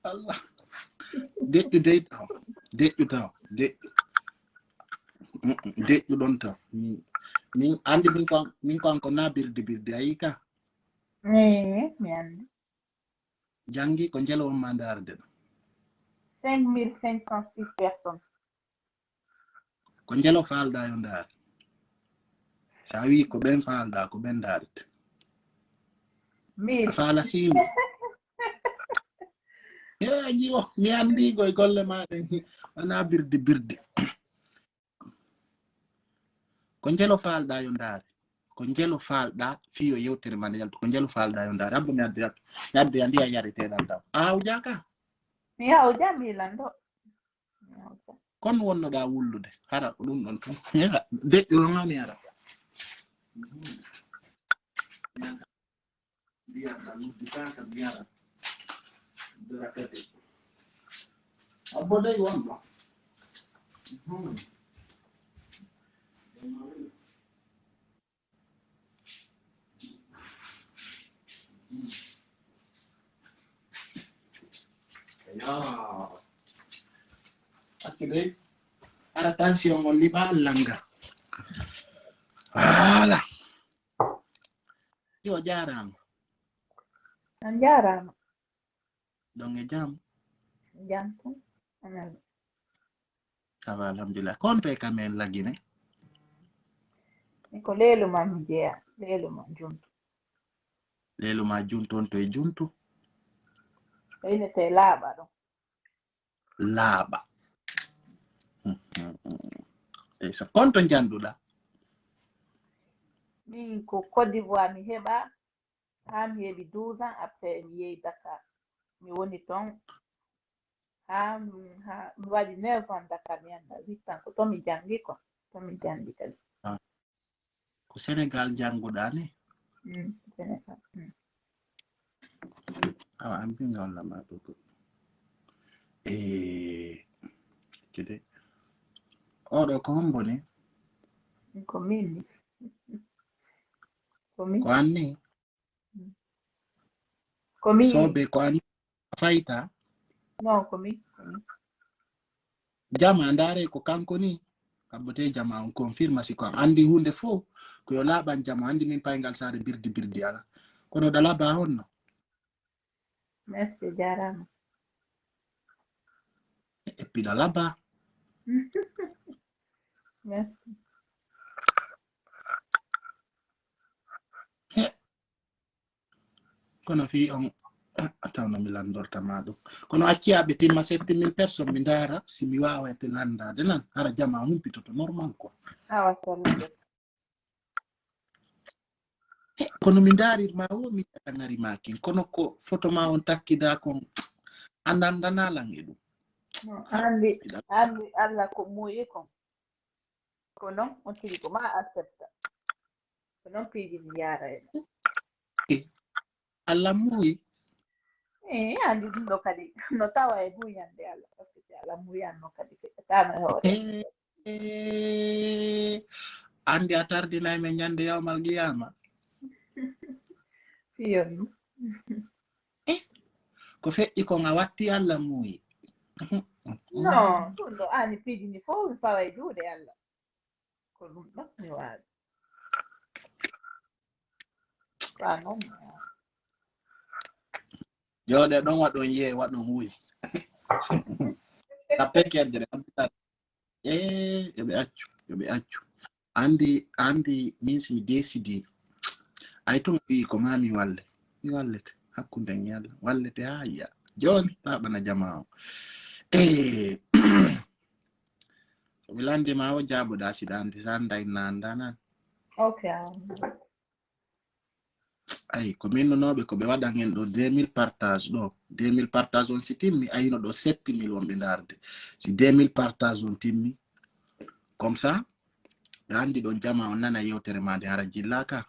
Allah deƴƴu dey taw deƴƴu taw deƴƴu ɗon taw min andi min kanko na birde ayi ka mi andi jangi ko jelo on ma ndarde ɗo 5506 personnes ko jelo falda yo ndaare sa wi ko ɓen falda ko ɓen ndarete a faala simi jiwo mi andi koye golle maɗen wona birde ko jelo falɗa yo ndaare ko jelo falɗa fiyo yewtere man yalto ko jelo falɗa yo ndaare abbo mi addu ya ndiya yariteɗal taw awja ka mi hawja milando kon wonnoɗa wullude hara ko ɗum ɗon tun deƴƴo ma mi ara ndiyaɗa luddi kaka mi ara dorakate abbo dey wonɗo hakkude ara tension on liɓa langa voilà yo jarama an jarama ɗon e jam jantu anan sawa alhamdulillah konto e kamen lagine ko leelu ma mi jeeya leelu ma juntu leelu ma juntu on to e juntu inete laaɓa ɗon laaɓa e so konto janduɗa min ko Côte d'Ivoire mi heɓa ha mi heɓi 12 ans après mi yehi Dakar mi woni ton ha mi waɗi 9 ans Dakar mi anda 8 ans ko to mi jangi ko to mi jangi kadi ko Sénégal janguɗa ne Sénégal awa an binga walla ma ɗo goɗɗo kede oɗo ko hombo ne ko min ko anni ko min sobe ko anni fayta non ko min jama ndare ko kanko ni abbote jama on confirma si ko andi hunde fo ko yo laɓan jama andi min paygal sare birdi ala kono da laba honno merci jarama e pida laba merci kono fi on atawno mi landorta ma ɗum kono acciyaɓe timma 7000 personnes mi ndara si mi wawate landade nan hara jama humpitoto normal quoi awa sallude kono mi ndarirma wo mi ngari makin kono ko photo ma on takkida kon andandanalan e ɗum andi Allah ko muyi kon ko non on tigi ko ma accepta ko non piiji mi yara en Allah muyi andi ɗum ɗo kadi no tawa e buyande Allah par ce que Allah muyanno kadi feƴƴatano e hoore andi a tardinay men ñande yawmal qiyama fiyonni ko feƴƴi kon a watti Allah muyi non ɗum ɗo ani piiji ni fof mi fawa e juuɗe Allah ko ɗum ɗon mi waawi fa noon joɗe ɗon waɗon yee waɗon wuyi tappekerde yoɓe accu andi min si mi décidi ay to wi ko ma mi wallete hakkunde yalla wallete ha yiya joni laɓana jama o so mi landima o jaɓoɗa siɗa andi sa daynanda nan ok ay ko minnonoɓe ko ɓe waɗan en ɗo 2000 partage ɗo 2000 partage on si timmi ayino ɗo 7000 wonɓe darde si 2000 partage on timmi comme ça ɓe andi ɗon jama on nana yewtere ma nde hara jillaka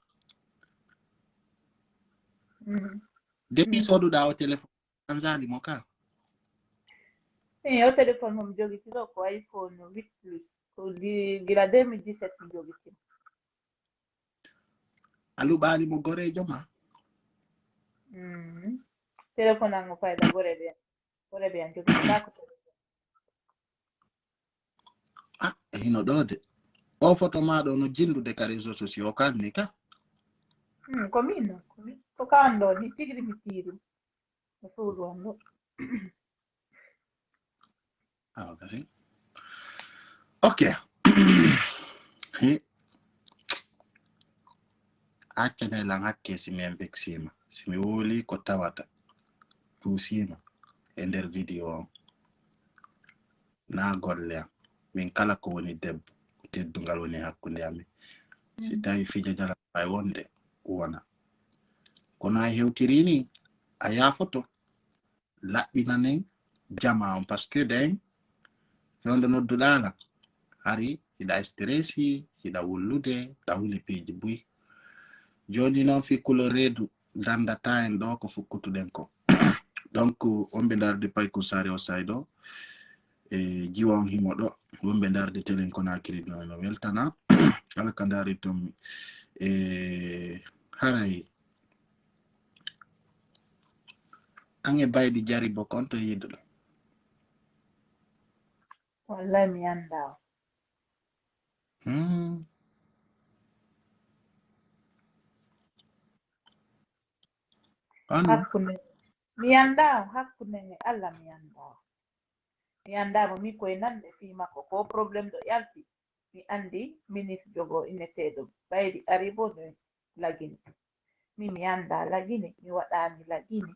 depuis soduɗa o téléphone an sali mo ka o téléphone momi jogitiɗo ko iPhone 8 plus ko gila 2017 mi jogitimo a luɓali mo gorejo ma téléphone ango fayda gore be an jogi ta ko hino ɗo de o photo maɗo no jindude ka réseaux sociaux kalni ka ko min ko kando ni tigri mi tiri ko suudu ando okay okay accane lan hakke si min vexima si mi woli ko tawata puusima e nder vidéo on na golle am min kala ko woni debbo ko teddungal woni hakkunde amin si tawi fija jala ay wonde wona kono a hewtiri ni a yafoto laɓɓinanen jama on par ce que den fewde nodduɗala hari hiɗa stressi hiɗa wullude ɗa huli piiji buy joni noon fi couleur reedu dandata en ɗo ko fukkutuɗen ko donc on ɓe darde payko sare o sayɗo e jiwon himo ɗo wonɓe darde telen Conakry no weltana kala ka dari toon haray an e baydi jari bo konto yiduɗo wallahi mi anda hakkunde mi anda hakkunde Allah mi anda mo mi koye nande fi makko ko probléme ɗo yalti mi andi ministre jogo inneteɗo baydi aribo no lagini mi anda lagini mi waɗami lagini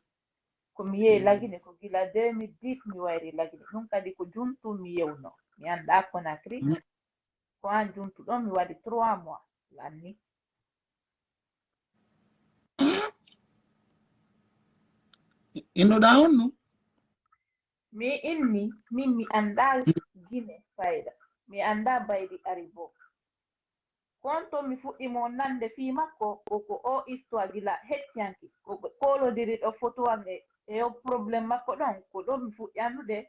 ko mi yehi lagine ko gila 2010 mi wayri lagine ɗum kadi ko juntu mi yewno mi anda Conakry ko an juntu ɗon mi waɗi 3 mois lanni innoɗa on no mi inni min mi anda gine fayda mi anda baydi aribo konto mi fuɗɗimo nande fi makko koko o histoire gila heccianki koɓe kolodiri ɗo photo am e o probléme makko ɗon ko ɗo mi fuɗɗi andude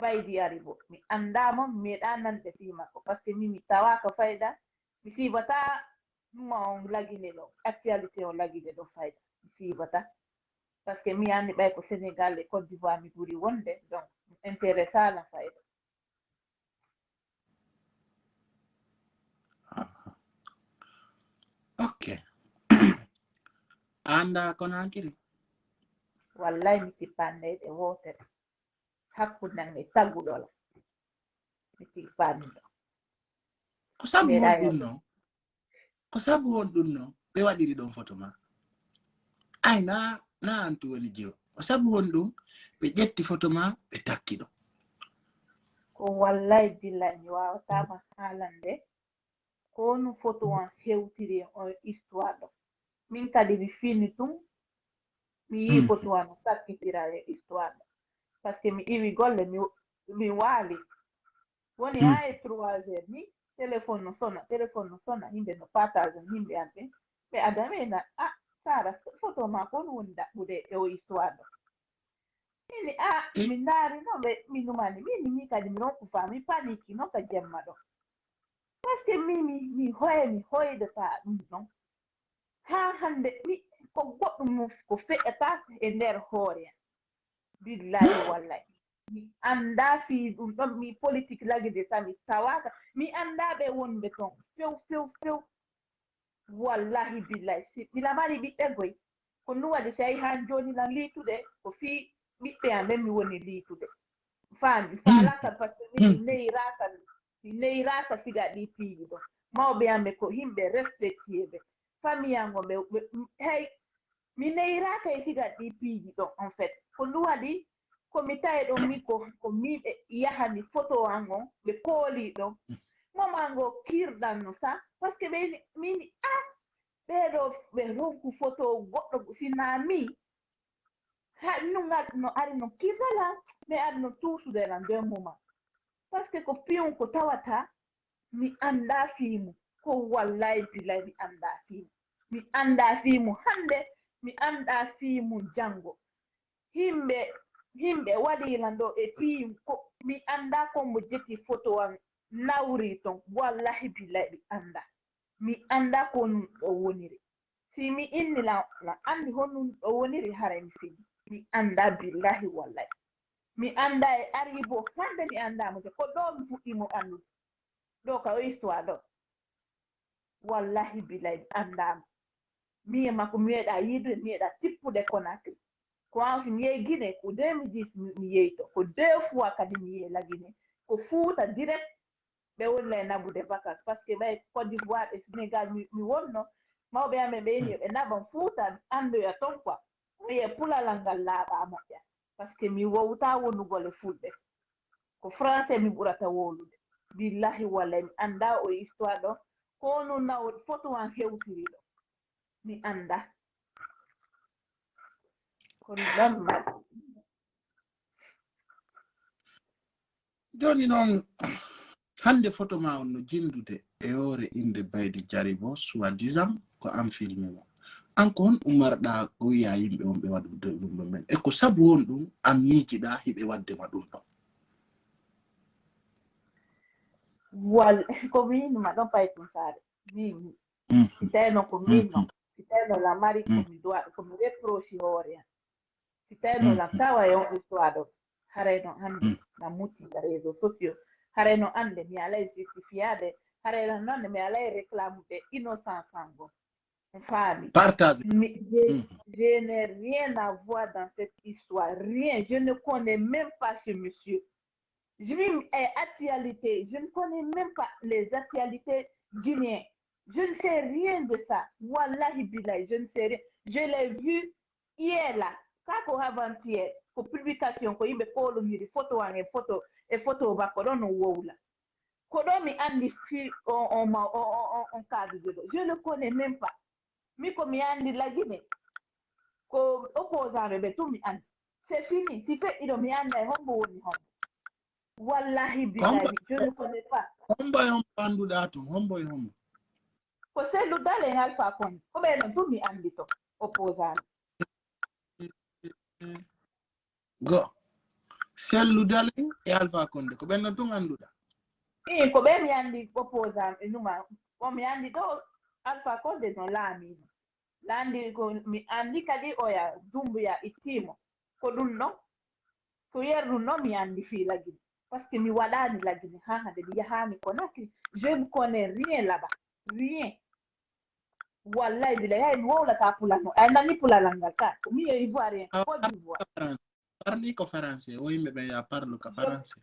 baydi aribo mi andamo mi meeɗa nande fi makko par ce que min mi tawaka fayda mi sibata ɗuma on lagine ɗo actualité o lagine ɗo fayda mi sibata par ce que mi andi ɓay ko Sénégal e Côte d'Ivoire mi ɓuri wonde donc intéressa la fayda ok anda Conakry wallahi mi tippande ɗe wotere hakkunde e tagguɗola mi tippani ɗo ko sabu hon ɗum no ko sabu hon ɗum no ɓe waɗiri ɗon photo ma ay na antu woni jiyo ko sabu hon ɗum ɓe ƴetti photo ma ɓe takki ɗo ko wallahi billahi mi wawatama haalande ko woni photo on hewtiri on histoire ɗo min kadi mi fini tum mi yi photo on sakkitira e histoire ɗo par ce que mi iwi golle mi waali woni ha e 3h ni téléphone no sona himɓe no partage himɓe amɓe ɓe adamena Sara photo ma ko woni ɗaɓɓude e o histoire ɗo ini mi ndaari no ɓe minumani mi kadi mi ronkufa mi paniki noon ka jemma ɗo par ce que mi hoydata ɗum ɗon ha hande ko goɗɗum ko feƴata e nder hoore billahi wallahi mi anda fi ɗum ɗon mi politique lagide tan mi tawaka mi anda ɓe wonɓe ton few wallahi billahi si mi lamari ɓiɓɓe goy ko ɗum waɗi so yahi han joni lan liitude ko fi ɓiɓɓe amen mi woni liitude faami faalaka par ce que mi neyiraka siga ɗi piiji ɗo mawɓe amen ko yimɓe respectieɓe famille ango ɓe hey mi neyiraka e siga ɗi piiji ɗon en fait ko ɗum waɗi komi tawi ɗon mi ko miɓe yahani photo angon ɓe kooli ɗon momango kirɗanno sa par ce que ɓe mini ɓeɗo ɓe ronku photo goɗɗo sinami ha no ari no kirrala mi ari no tuusudelan nder moment par ce que ko piyon ko tawata mi anda fimu ko wallahi billahi mi anda fimu hande mi anda fimu jango himɓe waɗilan ɗo e piyu ko mi anda ko mo jetti photo an nawri ton wallahi billahi mi anda ko ɗum ɗo woniri si mi inni la andi honɗum ɗo woniri haray mi fini mi anda billahi wallahi mi anda e aribo hande mi anda mo ko do mi fuɗɗi mo andu do ka o histoire do wallahi billahi mi andama mi e makko mi meeɗa yiide mi meeɗa tippude Conakry ko an mi yehi Guinée ko 2010 mi yehi to ko 2 fois kadi mi yehi la Guinée ko Fouta direct ɓe wonla e nabude vacance par ce que ɓay Côte d'Ivoire e Sénégal mi wonno mawɓe amen ɓe yini ɓe naban Fouta andoya toon quoi wiye pulalal ngal laaɓa moƴƴa par ce que mi wowta wonugol e fulɓe ko français mi ɓurata wolude billahi wallahi mi anda o histoire ɗo hono naw photo an hewtiri ɗo mi anda ko normal joni noon hande photo ma on no jindude e hoore inde Baydi Jaribo soi-disant ko an filme mo an ko hon umarɗa ko wiya yimɓe on ɓe waɗude ɗum men e ko sabu won ɗum an miijiɗa hiɓe waddema ɗum ɗon wal ko minuma ɗon pay tum saare mimi si tawi noon ko min noon si tawi noon la mari komi doit komi reproche hoore an si tawi noon la tawa e on histoire ɗo haray noon hannde la muttiɗa réseau sociaux haray noon annde mi alay justifiade haray noon mi alay réclamude innocence sango faami partage je n'ai rien à voir dans cette histoire rien je ne connais même pas ce monsieur je vis actualité je ne connais même pas les actualités guinéennes je ne sais rien de ça wallahi billahi je ne sais rien je l'ai vu hier là kako avant-hier ko publication ko yimɓe kolomiri photo an e photo makko ɗon no wowla ko ɗo mi andi fi on kadude ɗo je ne connais même pas mi ko mi andi la Guinée ko opposant ɓe tum mi andi c'est fini si feƴƴiɗo mi anda e hombo woni hombo wallahi billahi je ne connais pas hombo e hombo annduɗa toon hombo e hombo ko sellu dale en Alpha Condé ko ɓe non tum mi andi to opposant go sellu dale e Alpha Condé ko ɓenno tun annduɗa ko ɓe mi andi opposant e numa o mi andi ɗo Alpha Condé no laamino laandi ko mi andi kadi oya Dumbuya ittimo ko ɗum ɗon ko yerɗum noon mi andi fii lagine par ce que mi waɗani lagine ha hande mi yahani Conakry je ne connais rien là-bas rien wallahi billahi hay mi wowlata pulano ay nani pulalal ngal ka mi e ivoirien Côte d'Ivoire parli ko français o yimɓe ɓe ya parle ko français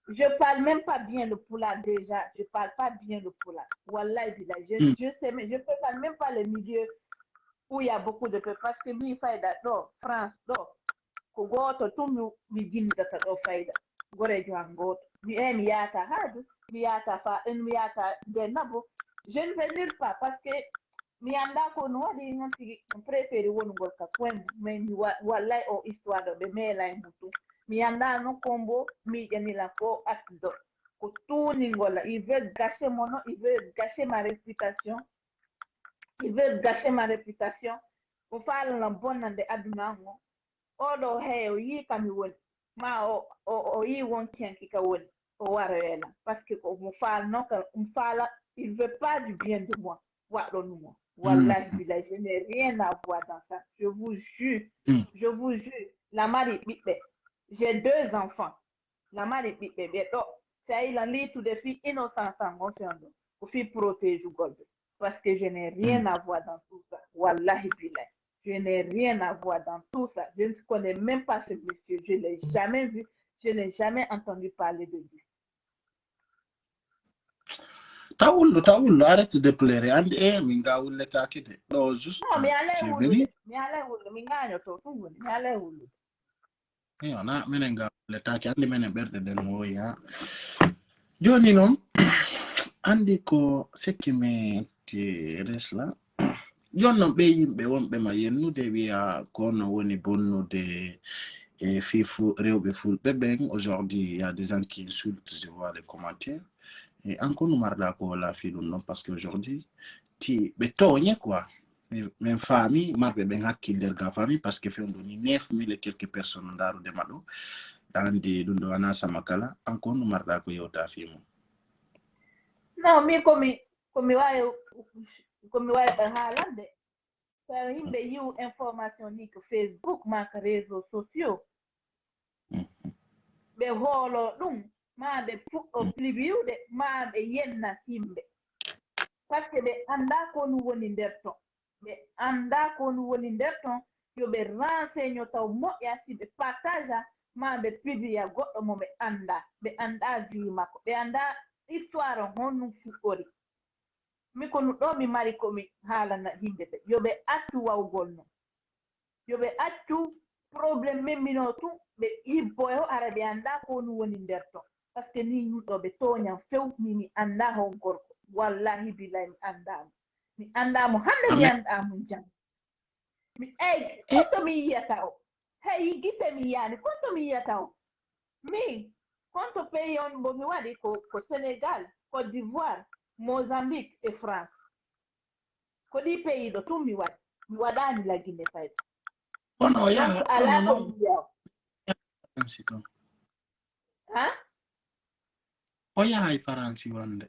je parle même pas bien le pulaar déjà je parle pas bien le pulaar wallahi billahi je sais mais je parle même pas le milieu où il y a beaucoup de peuples parce que mi fayda ɗo France ɗo ko goto tum mi jindata ɗo fayda gorejo an goto mi yahata haadu mi yahata mi yahata nde nabo je ne vais nulle part parce que mi anda ko no waɗi noon tigi préféré wonugol ka koye mais mi wallay o histoire ɗo ɓe meela e mutu mi anda noon kombo miiƴanilan ko acte ɗo ko tuunigola il veut gâcher mon nom il veut gâcher ma réputation ko faalalan bonnande aduna ngo oɗo hey o yii kami woni ma o yii wonkiyanki ka woni o waroyelan par ce que ko mo faala noon ka mo faala il veut pas du bien de moi waɗɗo numo wallahi billahi je n'ai rien à voir dans ça je vous jure la mari ɓiɓɓe j'ai 2 enfants la mari ɓiɓɓe ɓe ɗo si a yilan liitude fi innocence an on fen ɗo ko fi protège golɓe parce que je n'ai rien à voir dans tout ça wallahi billahi je n'ai rien à voir dans tout ça je ne connais même pas ce monsieur je l'ai jamais vu je n'ai jamais entendu parler de lui tawullo arrête de pleurer andi min ga wulletake de ɗo juste non mi alay wullude mi gañoto ɗum woni mi alay wullude na minen ga wulletake andi minen ɓerɗe ɗen no woyi ha joni noon andi ko sekki me ti resla joni noon ɓe yimɓe wonɓe ma yennude wiya kono woni bonnude e fifu rewɓe fulɓe ɓen aujourd'hui il y a des gens qui insultent je vois les commentaires et encore nous marda ko la fi ɗum noon parce que aujourd'hui ti ɓe toñe quoi min faami marɓe ɓen hakkille ga famille parce que fewndo ni 9000 et quelques personnes darudema ɗo andi ɗum ɗo ana sama kala encore nous marda ko yewta fi mum non mi komi wawi haalande par himɓe yiw information ni ko Facebook ma ko réseaux sociaux ɓe hoolo ɗum ma ɓe fuɗɗo pliwiwde ma ɓe yenna yimɓe par ce que ɓe annda ko ɗum woni nder ton ɓe annda ko ɗum woni nder ton yo ɓe renseigne taw moƴƴa si ɓe partage ma ɓe publia goɗɗo mo ɓe annda vie makko ɓe annda histoire honɗum fuɗɗori mi ko ɗum ɗo mi mari komi haalana yimɓe ɓe yo ɓe accu wawgol non yo ɓe accu probléme memmino tun ɓe yibboyo ara ɓe annda ko ɗum woni nder ton par ce que ni ɗum ɗo ɓe toñan few mi annda hon gorko wallahi billahi mi anndamo hannde mi anndamo jam mi eyyi konto mi yiyata o hey gite mi yiyani konto mi yiyata o min konto pays on mbo mi waɗi ko Sénégal Côte d'Ivoire Mozambique et France ko ɗi pays ɗo tun mi waɗani la Guinée fayda on o donc ala ko wiya ha o yahay France wonde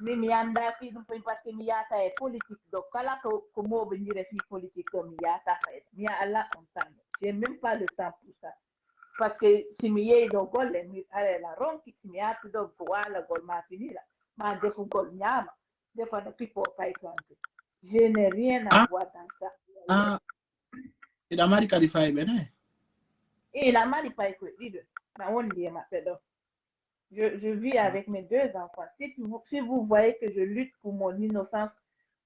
mi annda fi ɗum foy par ce que mi yata e politique ɗo kala ko moɓodire fi politique ɗo mi yata fayda mi ya Allah on tanno j'ai même pas le temps pour ça par ce que si mi yehi ɗo golle mi arela ronki si mi yati ɗo ko walagol ma finira ma defugol ñaama defano pipo paytonke je n'ai rien à voir dans ça iɗa mari kadi fayɓe ne ila mari pay koye ɗiɗo na wondi e maɓɓe ɗo je vis avec mes 2 enfants si vous voyez que je lutte pour mon innocence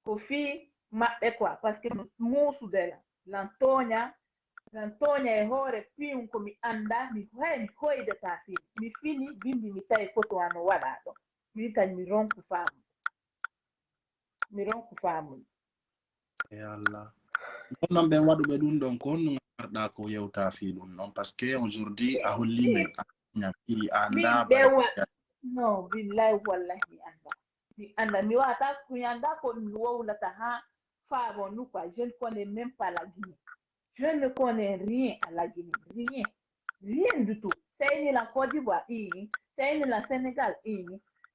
ko fi maɓɓe quoi parce que muusudela lan toña e hoore piyum ko mi annda mi hoydata fi mi fini bimbi mi tawi photo ano waɗa ɗo min kadi mi ronku faamude e Allah ɗon noon ɓen waɗuɓe ɗum ɗon ko honno garɗa ko yewta fi ɗum noon par ce que aujourd'hui a holli men i anda non billahi wallahi mi anda mi wata mi anda ko mi wowlata ha faabo nous quoi je ne connais même pas la Guinée je ne connais rien à la Guinée rien du tout sayni la Côte d'Ivoire sayni la Sénégal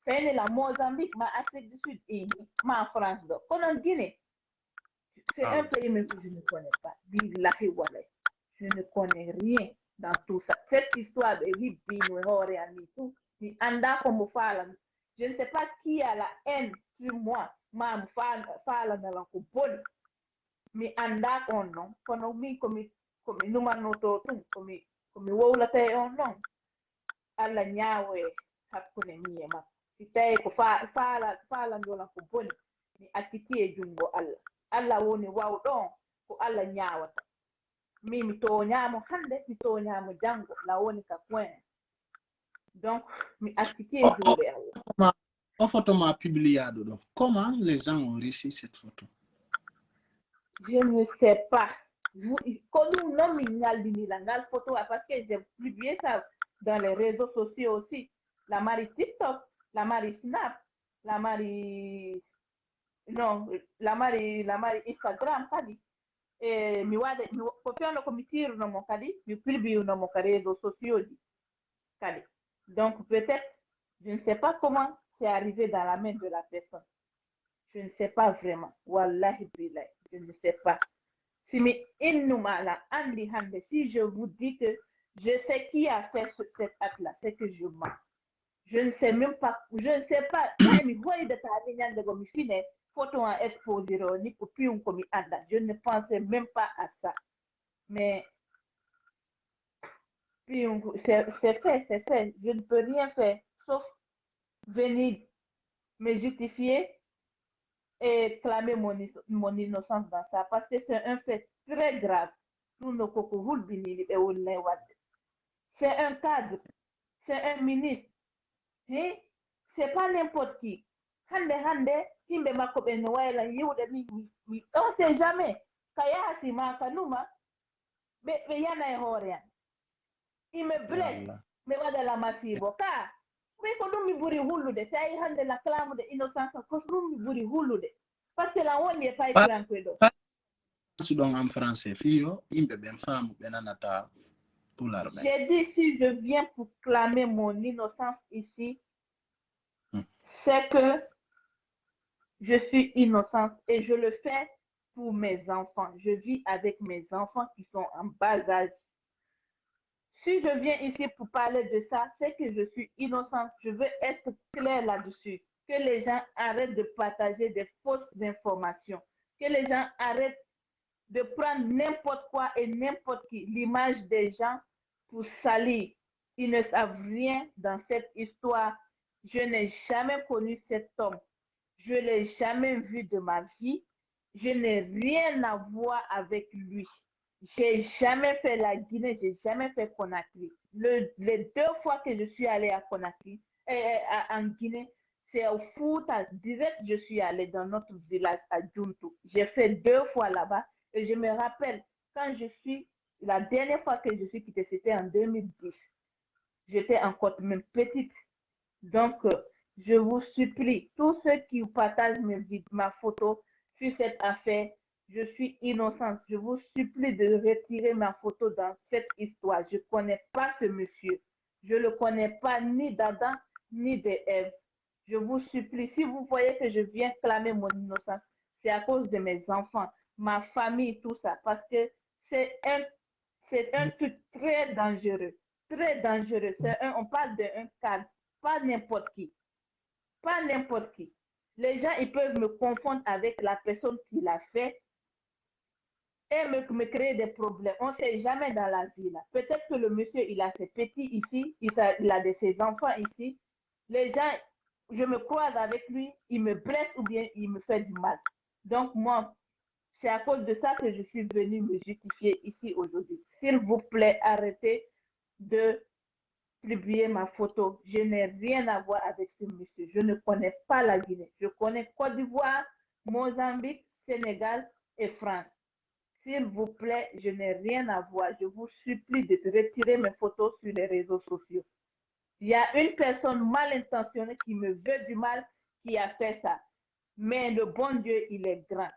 sayni la Mozambique ma Afrique du Sud ma France ɗo kono Guinée c'est un pays même que je ne connais pas billahi wallahi je ne connais rien dans tout ça cette histoire de hibbino e hoore an ni tout mi anda ko mo faalana je ne sais pas qui a la haine sur moi ma mo faalanalan ko boni mi anda on noon kono min komi numannoto ɗum komi wowlata e on noon Allah ñaawo e hakkunde mi e makko si tawi ko faalandolan ko boni mi acciti e junngo Allah woni wawɗon ko Allah ñaawata mi toñamo hande mi toñamo janngo la woni ka point donc mi acciti e juuɗe Allah o photo ma publiado ɗo comment les gens ont réussi cette photo je ne sais pas ko ɗum noon min ñaldinila ngal photo parce que j'ai publié ça dans les réseaux sociaux aussi la mari TikTok la mari Snap la mari Instagram kadi mi waɗa ko fewno komi tirnomo kadi mi publinomo ka réseaux sociaux ji kadi donc peut-être je ne sais pas comment c'est arrivé dans la main de la personne je ne sais pas vraiment wallahi billahi je ne sais pas si mi innumala andi hande si je vous dis que je sais qui a fait cet acte-là c'est que je mens je ne sais même pas mi hoydata ni ñande go mi fine photo en exposé ni ko piyum ko mi anda je ne pensais même pas à ça mais piyum c'est fait je ne peux rien faire sauf venir me justifier et clamer mon innocence dans ça parce que c'est un fait très grave c'est un cadre c'est un ministre c'est pas n'importe qui hande himɓe makko ɓe no wayla yiwɗe mi on sait jamais ka yaasi ma ka numa ɓe yana e hoore an ime blesse ɓe waɗala masibo ka ɓay ko ɗum mi ɓuri hullude so ayi hande la clamude innocence ko ɗum mi ɓuri hullude par ce que lan woni e paypirankoe ɗo ɗon en français fiyo yimɓe ɓen faamu ɓe nanata pular ɓen j'ai dit si je viens pour clamer mon innocence ici c'est que je suis innocente et je le fais pour mes enfants. Je vis avec mes enfants qui sont en bas âge. Si je viens ici pour parler de ça, c'est que je suis innocente. Je veux être claire là-dessus. Que les gens arrêtent de partager des fausses informations. Que les gens arrêtent de prendre n'importe quoi et n'importe qui, l'image des gens pour salir. Ils ne savent rien dans cette histoire. Je n'ai jamais connu cet homme. Je ne l'ai jamais vu de ma vie. Je n'ai rien à voir avec lui. J'ai jamais fait la Guinée, j'ai jamais fait Conakry. Les 2 fois que je suis allée à Conakry, en Guinée, c'est au Fouta, direct, je suis allée dans notre village à Djuntu. J'ai fait 2 fois là-bas et je me rappelle, la dernière fois que je suis quittée, c'était en 2010. J'étais encore même petite. Donc, je vous supplie, tous ceux qui partagent ma photo sur cette affaire, je suis innocente. Je vous supplie de retirer ma photo dans cette histoire. Je ne connais pas ce monsieur. Je ne le connais pas ni d'Adam ni d'Ève. Je vous supplie, si vous voyez que je viens clamer mon innocence, c'est à cause de mes enfants, ma famille, tout ça. Parce que c'est un truc très dangereux. Très dangereux. On parle d'un cas, pas n'importe qui. Pas n'importe qui. Les gens, ils peuvent me confondre avec la personne qui l'a fait et me créer des problèmes. On ne sait jamais dans la vie là. Peut-être que le monsieur, il a ses petits ici, il a de ses enfants ici. Les gens, je me croise avec lui, il me blesse ou bien il me fait du mal. Donc moi, c'est à cause de ça que je suis venue me justifier ici aujourd'hui. S'il vous plaît, arrêtez de publier ma photo. Je n'ai rien à voir avec ce monsieur. Je ne connais pas la Guinée. Je connais Côte d'Ivoire, Mozambique, Sénégal et France. S'il vous plaît, je n'ai rien à voir. Je vous supplie de retirer mes photos sur les réseaux sociaux. Il y a une personne mal intentionnée qui me veut du mal qui a fait ça. Mais le bon Dieu, il est grand.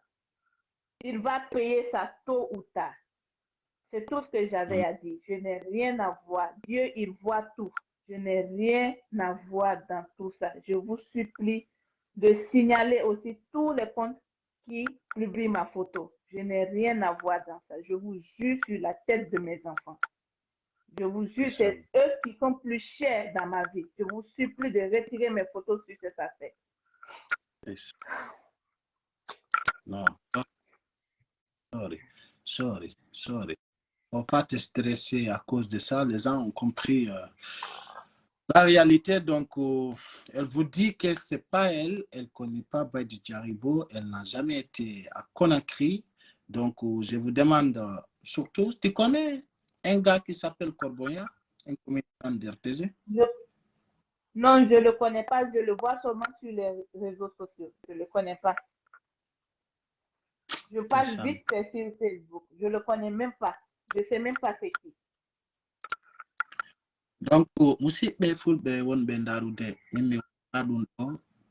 Il va payer ça tôt ou tard. C'est tout ce que j'avais à dire. Je n'ai rien à voir. Dieu, il voit tout. Je n'ai rien à voir dans tout ça. Je vous supplie de signaler aussi tous les comptes qui publient ma photo. Je n'ai rien à voir dans ça. Je vous jure sur la tête de mes enfants. Je vous jure, c'est eux qui sont plus chers dans ma vie. Je vous supplie de retirer mes photos sur cette affaire. Non. Sorry. Faut pas te stresser à cause de ça. Les gens ont compris la réalité. Donc, elle vous dit que c'est pas elle. Elle connaît pas Badi Jaribo. Elle n'a jamais été à Conakry. Donc, je vous demande surtout, tu connais un gars qui s'appelle Corboya, un commettant d'RTZ? Non, je ne le connais pas. Je le vois seulement sur les réseaux sociaux. Je ne le connais pas. Je passe vite fait sur Facebook. Je ne le connais même pas. Je ne sais même pas c'est qui. Donc, musidɓe fulɓe wonɓe ndarude min mi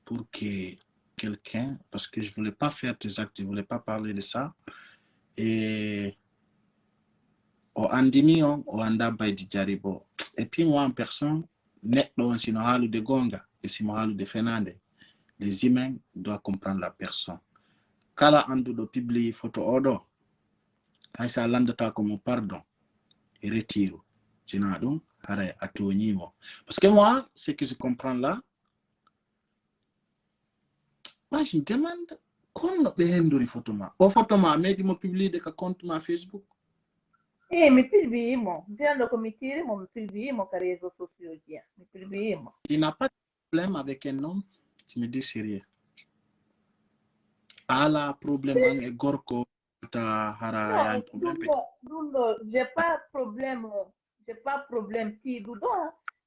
pour que quelqu'un, parce que je voulais pas faire tes actes, je voulais pas parler de ça, et o andini on o anda Baydi Jaribo. Et puis moi en personne, neɗɗo on sino haalude gonga et simo haalude fenande, les humains doivent comprendre la personne. Kala anduɗo publie photo oɗo, hay sa landata ko mo pardon et retire. Sina ɗum haray a toñimo. Parce que moi, ce que je comprends là, moi je me demande kono ɓe hendori photo ma. O photo ma meɗi mo publie de ka compte ma Facebook. Mi publimo. Dicendo che mi tirimo, mi publimo che réseaux sociaux dia. Mi publimo. Il n'a pas de problème avec un homme, tu me dis sérieux. Ala problème avec gorko ta hara y a un problème. Non, j'ai pas problème. J'ai pas problème qui doudon.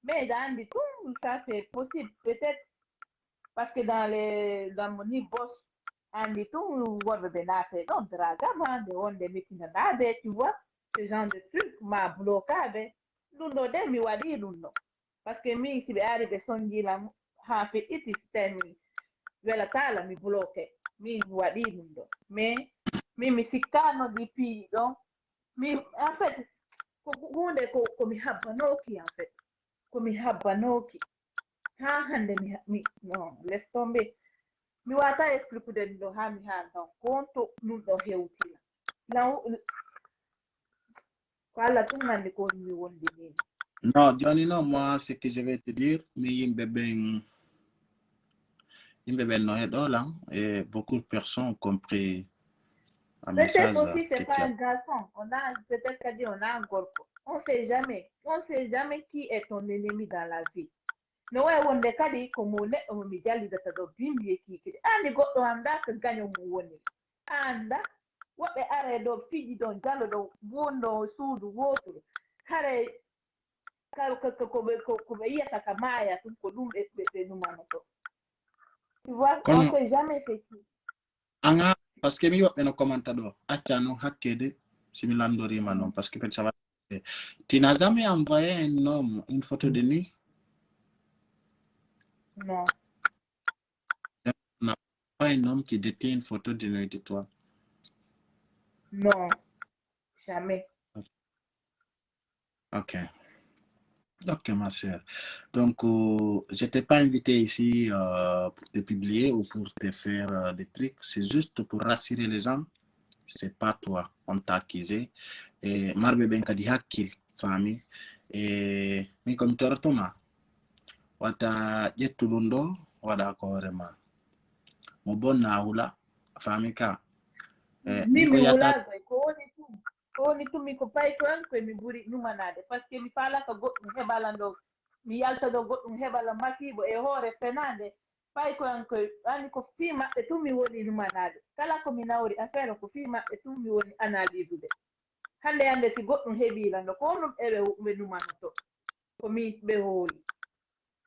Mais dans les tout, ça c'est possible. Peut-être parce que dans mon boss, andi tout, worbe benate, non, dragama, de onde metinade, tu vois, ce genre de truc m'a bloqué. Lundo de mi wadi lundo. Parce que mi si be arrive sonji la ha fe iti stemi. Vela tala mi bloqué. Mi wadi lundo. Mais mi si cano di pi, donc, en fait, hunde ko mi habbanoki en fait. Ko mi habbanoki. Ha hande non, laisse tomber. mi wata expliquer ɗo ha mi haala konto ɗum ɗo hewtina law ko Allah tum andi ko mi wondi ni. Non, Johnny, non, moi, ce que je vais te dire, mais il me ben là, et beaucoup de personnes ont compris un message Peut-être aussi que c'est tu pas as. un garçon. On a peut-être qu'à dire on a un gorko. On sait jamais. On sait jamais qui est ton ennemi dans la vie. No way wonde kadi ko mo neɗɗo mo mi jallidata ɗo bimbi e kikide andi goɗɗo anda ko gaño mum woni anda woɓɓe are ɗo fiƴi ɗon jallo ɗo wonno suudu wotuɗo hare ko ɓe yiyata ka maaya tum ko ɗum ɓe numanoto tu vois on sait jamais c'est qui anga parce que mi woɓɓe no commenta ɗo acca noon hakkede simi landorima noon parce que peut-être ça va. Tu n'as jamais envoyé un homme une photo de nuit? Non. Non, pas un homme qui détient une photo de nuit de toi? Non, jamais. Ok. Ok, ma soeur. Donc, je t'ai pas invité ici pour te publier ou pour te faire des trucs. C'est juste pour rassurer les gens. C'est pas toi. On t'a accusé. Et marbe ben kadi hakkil fami. Et mi comme tortoma. Wata ƴettuɗum ɗo waɗa ko hoore ma mo bonna hula fami ka min mi wulagoy ko woni tum mi ko pay ko an koye mi ɓuri numanade par ce que mi falaka goɗɗum heɓalan ɗo mi yalta ɗo goɗɗum heɓala masibo e hoore fenade pay ko an koye andi ko fi maɓɓe tum mi woni numanade kala ko mi nawri affaire ko fi maɓɓe tum mi woni analyse de hande si goɗɗum heɓilan ɗo ko ɗum ɓe numanoto ko mi ɓe hooli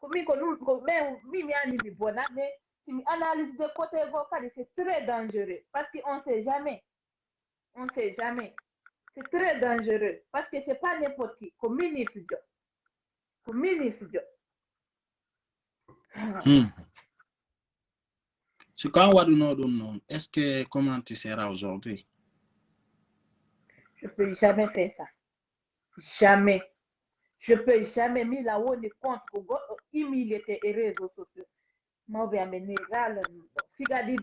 ko min ko ɗum ko ɓe mi andi mi bona mais si mi analyse de côté goo kadi c'est très dangereux parce que on sait jamais c'est très dangereux parce que c'est pas n'importe qui ko ministre jo si quand waɗuno ɗum noon est ce que comment tu seras aujourd'hui? Je peux jamais faire ça. Jamais. Je peux jamais mis la woni compte ko goɗɗo humilité et réseaux sociaux mawɓe amen ni rala siga ɗi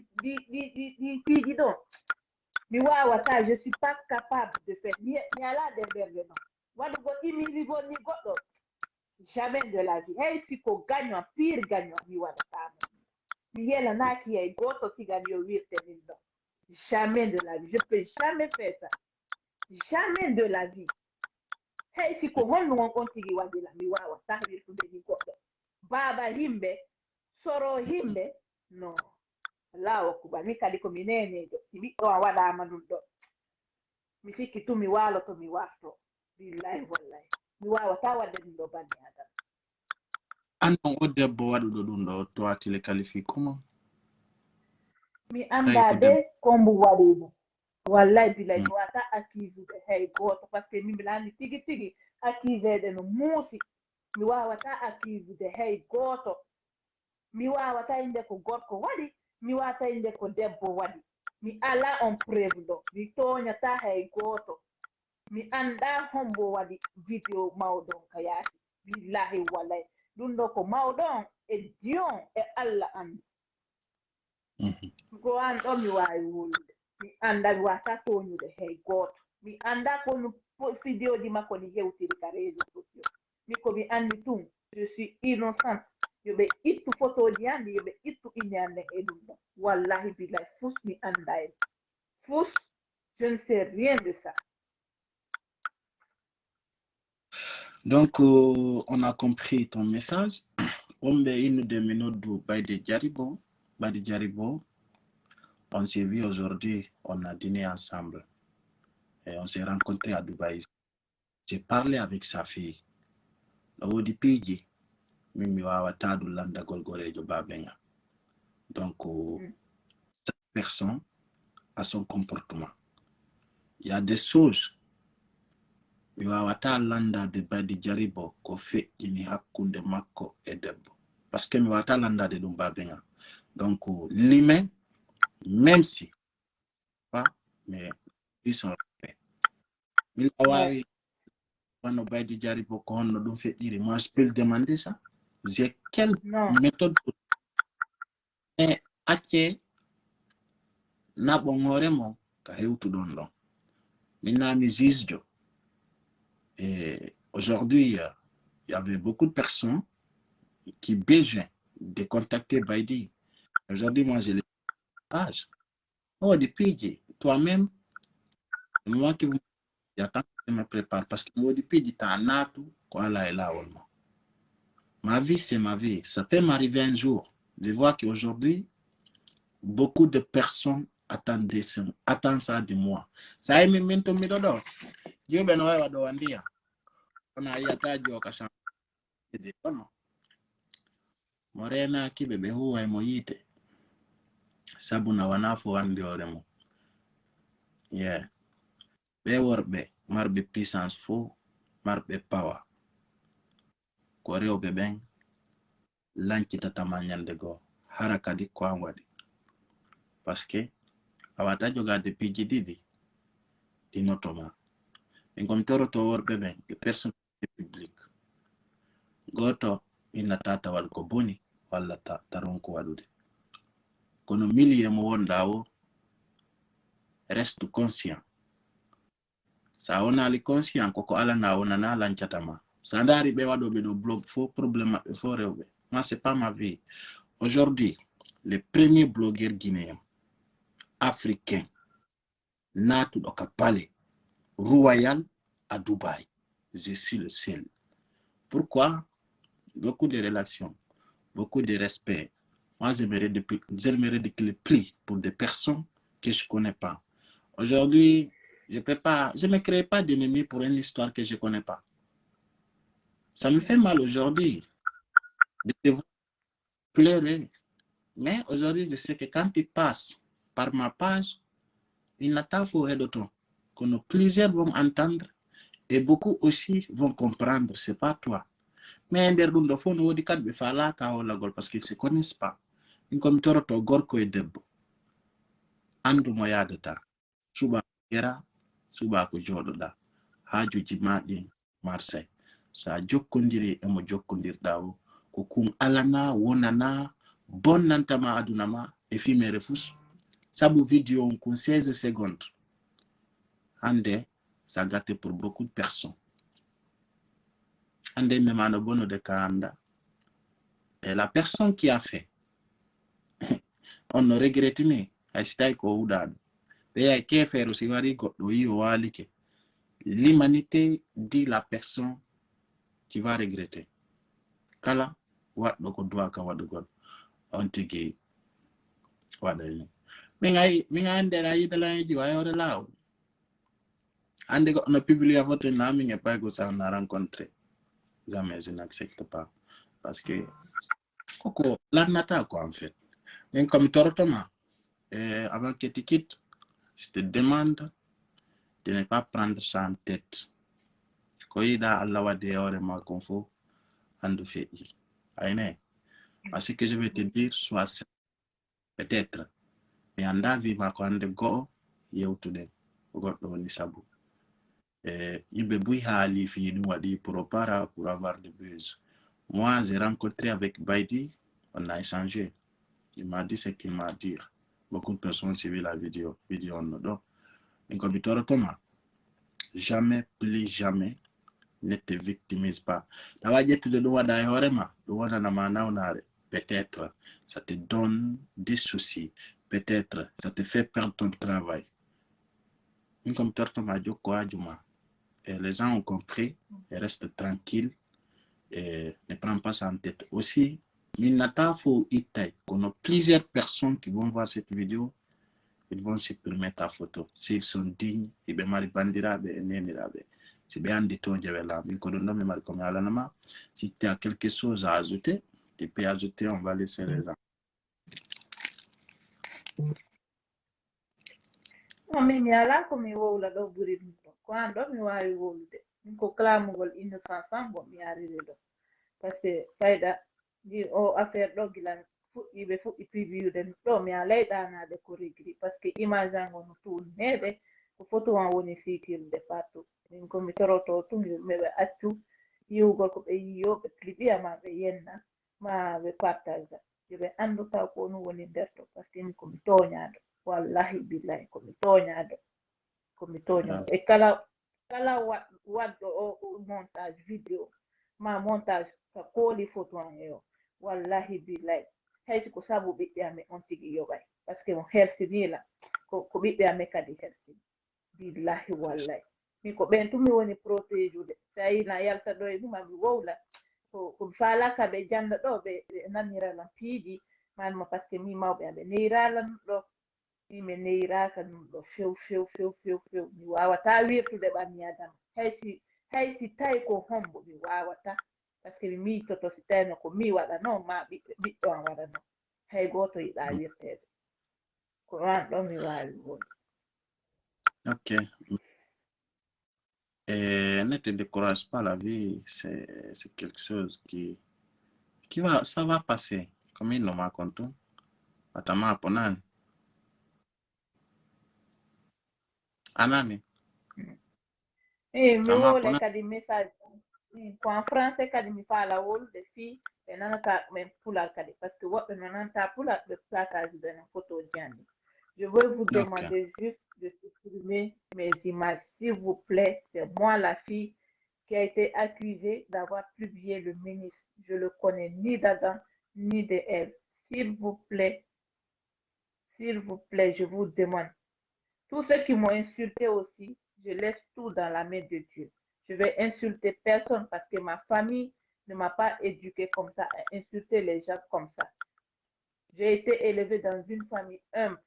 piiɗi ɗo mi wawata je suis pas capable de faire mi ala ɗemɓerde noon waɗugo humiligo ni goɗɗo jamais de la vie hey siko gagnant pire gagnant mi waɗatamo mi yelanaki hay goto siga mi o wirte min ɗo jamais de la vie je peux jamais faire ça jamais de la vie hey siko honno on tigi waɗila mi wawata wirtude ni goɗɗo baba himɓe soro himɓe non lawa kuba ni kadi komi nenejo si ɓiɗɗo a waɗama ɗum ɗo mi sikki tu mi waloto mi warto billahi wallahi mi wawata wadde ɗum ɗo banni adam annon o debbo waɗuɗo ɗum ɗo to attile qualifie comment? mi anda de kombo waɗimo wallahi billahi mi wawata accuse hay goto par ce que min mbiɗa andi tigi tigi accuse ɗe no muusi mi wawata accuse hay goto mi wawata inde ko gorko waɗi mi wawata inde ko debbo waɗi mi ala on preuve ɗo mi toñata hay goto mi anda hombo waɗi vidéo mawɗon ka yaasi billahi wallahi ɗum ɗo ko mawɗon e dion e Allah andi ko an ɗo mi wawi wolude mi anda mi wawata toñude hay goto mi anda kono vidéo ji makko ni hewtiri ka réseau sociaux mi ko mi andi tum je suis innocente yoɓe ittu photoji andi yoɓe ittu innande e ɗum ɗon wallahi billahi fus mi anda en fus je ne sais rien de ça. Donc, on a compris ton message. On met 1-2 minutes de Baïdi Jaribo. On s'est vu aujourd'hui, on a dîné ensemble. Et on s'est rencontrés à Dubaï. J'ai parlé avec sa fille. Donc, cette personne a son comportement. Il y a des choses. Mi wawata landade Baïdi Jaribo ko feƴƴini hakkunde makko e debbo parce que mi wawata landade ɗum babenga donc l'humain même si pas mais ils sont faits mi wawi wano Baïdi Jaribo ko honno ɗum feƴƴiri moi je peux le demander ça j'ai quelle méthode et acce naɓon hoore mon ka hewtuɗon ɗon. Min nami juge. Et aujourd'hui, il y avait beaucoup de personnes qui besoin de contacter Baïdi. Aujourd'hui, moi, je les page. Oh, depuis, toi-même, moi qui vous j'attends que je me prépare parce que moi, depuis, tu as un atout, quoi, là et là, ma vie, c'est ma vie. Ça peut m'arriver un jour. Je vois qu'aujourd'hui, beaucoup de personnes attendent ça de moi. Ça y est, minto mi dodo. Dieu ben ouais wado wandia. On a yata jo kasha de ono. Morena ki bebe huwa moyite. Sabu na wanafu wandi oremo. Yeah. Be worbe marbe puissance fo marbe power. Kore obeben lanchi tatamanyande go. Harakadi kwa wadi. Parce que awata joga de piji didi dinotoma. Ngom toro to worbe ben le personne public. Goto ina tata wal ko boni walla taronko wadude. Kono milieu mo wondawo reste conscient. Sa onali conscient koko ala na onana lanchatama. Sa ndari be wadobe do blog fo problème fo rewbe. Moi c'est pas ma vie. Aujourd'hui, les premiers blogueurs guinéens africains natu do kapale royal à Dubaï. Je suis le seul. Pourquoi? Beaucoup de relations, beaucoup de respect. Moi, j'aimerais de plus pour des personnes que je ne connais pas. Aujourd'hui, je ne crée pas d'ennemis pour une histoire que je ne connais pas. Ça me fait mal aujourd'hui de te voir pleurer. Mais aujourd'hui, je sais que quand tu passes par ma page, il n'a pas fait d'autant. Que plusieurs vont entendre et beaucoup aussi vont comprendre. Ce n'est pas toi. Mais parce qu'ils ne se connaissent pas. Comme tu as gorko et debbo. Andu mo yadata. Suba era, suba ko jododa. Hajuji maɗi Marseille. Sa jokkondiri emo jokkondirɗa o ko kum alana wonana bonnantama adunama e fimere fus. Sabu vidéo on kun 16 secondes. Hande, ça gâte pour beaucoup de personnes. Hande memano bono de kanda. Et la personne qui a fait, on ne regrette ni. Hashtag ko udado. Veya ke fero si wari goddo yi o walike. L'humanité dit la personne qui va regretter. Kala waddo ko doa ka wadu god. On tigi wadayi. Minga ndera yidala ji wa yore law. Ande ko na publier photo na mi pas go ça on a rencontré. Jamais je n'accepte pas parce que koko l'annata quoi en fait. Mais comme tortoma avant que tu quittes, je te demande de ne pas prendre ça en tête. Koïda Allah wa de ore ma confo andu fait. Aïné. Parce que je vais te dire soit peut-être mais anda vi ma ko ande go yewtude goddo ni sabu. Ibe bui hali fi nous wadi pour avoir des buzz. Moi, j'ai rencontré avec Baïdi, on a échangé. Il m'a dit ce qu'il m'a dit. Beaucoup de personnes ont suivi la vidéo donc comme Thomas, jamais, plus jamais, ne te victimise pas. Peut-être ça te donne des soucis, peut-être ça te fait perdre ton travail. Comme Thomas, et les gens ont compris et restent tranquilles et ne prends pas ça en tête. Aussi, il qu'on a plusieurs personnes qui vont voir cette vidéo, ils vont supprimer ta photo. S'ils sont dignes, ils vont mari bandira be nenirabe. C'est bien de ton là. Si tu as quelque chose à ajouter, tu peux ajouter, on va laisser les gens. Mimi ala ko mi wowla ɗo ɓuri ɗum ɗo ko an ɗo mi wawi wowlude min ko clamugol innocent sambo mi yarire ɗo par ce que fayda ndi o affaire ɗo gilan fuɗɗi ɓe fuɗɗi pibiude ɗo mi alay ɗanade ko rigri par ce que image ango no tunnede ko photo an woni fikirde partout min komi toroto tum yimɓe ɓe accu yiwugol ko ɓe yiyo ɓe cliɓiyama ɓe yenna ma ɓe partage yoɓe annduta ko ɗum woni nder to par ce que min komi toñaɗo wallahi billahi komi toñaɗo e kala waɗɗo o montage vidéo ma montage ka kooli photo an o wallahi billahi haysi ko sabu ɓiɓɓe amen on tigi yoɓay par ce que mo hersiniila ko ɓiɓɓe amen kadi hersini billahi wallahi min ko ɓen tumi woni protégé ude so a yina yalta ɗo e ɗuma mi wowla ko falaka ɓe janda ɗo ɓe naniralan piiji manma par ce que min mawɓe aɓe neyiralan ɗo min neyiraka ɗum ɗo few mi wawata wirtude ɓanmi adama haysi tawi ko hombo mi wawata par ce que mi miitoto si tawino ko mi waɗano ma ɓiɗɗo an waɗano hay goto yiɗa wirtede ko an ɗo mi wawi woni. Ok. Et ne te décourage pas, la vie, c'est quelque chose ça va passer. Comme il nous m'a conté, atama aponani. Anani. Mi wole kadi message ko en français kadi mi faala wolde fi ɓe nanata men pulal kadi par ce que woɓɓe no nanata pulal ɓe partage ɓe photo janni. Je veux vous demander juste de supprimer mes images, s'il vous plaît. C'est moi la fille qui a été accusée d'avoir publié le ministre. Je le connais ni d'Adam ni de elle. S'il vous plaît, je vous demande. Tous ceux qui m'ont insulté aussi, je laisse tout dans la main de Dieu. Je vais insulter personne parce que ma famille ne m'a pas éduquée comme ça, à insulter les gens comme ça. J'ai été élevée dans une famille humble.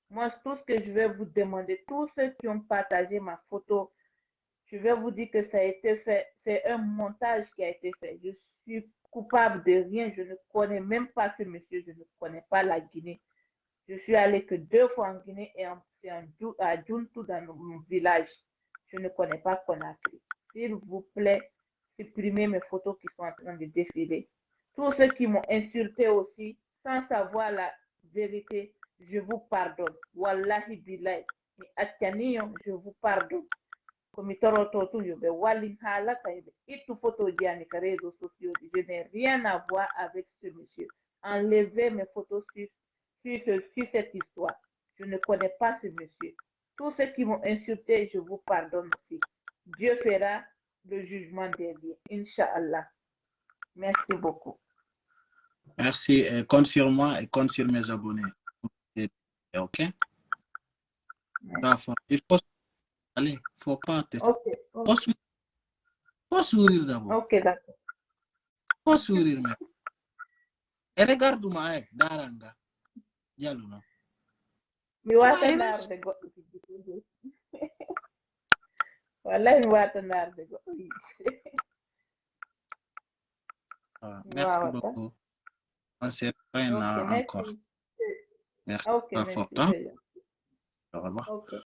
Moi, tout ce que je vais vous demander, tous ceux qui ont partagé ma photo, je vais vous dire que ça a été fait. C'est un montage qui a été fait. Je suis coupable de rien. Je ne connais même pas ce monsieur. Je ne connais pas la Guinée. Je suis allée que 2 fois en Guinée et à Djuntu dans mon village. Je ne connais pas Conakry. S'il vous plaît, supprimez mes photos qui sont en train de défiler. Tous ceux qui m'ont insulté aussi, sans savoir la vérité, je vous pardonne. Wallahi billahi, je vous pardonne. Comme réseaux sociaux. Je n'ai rien à voir avec ce monsieur. Enlevez mes photos sur cette histoire. Je ne connais pas ce monsieur. Tous ceux qui m'ont insulté, je vous pardonne aussi. Dieu fera le jugement des lieux. Inch'Allah. Merci beaucoup. Merci. Compte sur moi et compte sur mes abonnés. Ok? Il faut aller. Faut pas te... Faut sourire d'abord. Ok, d'accord. Faut sourire même. Et regarde-moi, Daranga. Diallo, non? Mi watanarde goɗɗo tigi. Wallahi mi watanarde goɗɗo. Merci beaucoup. On se reprend encore. Merci. Ok, merci. Au revoir. Ok.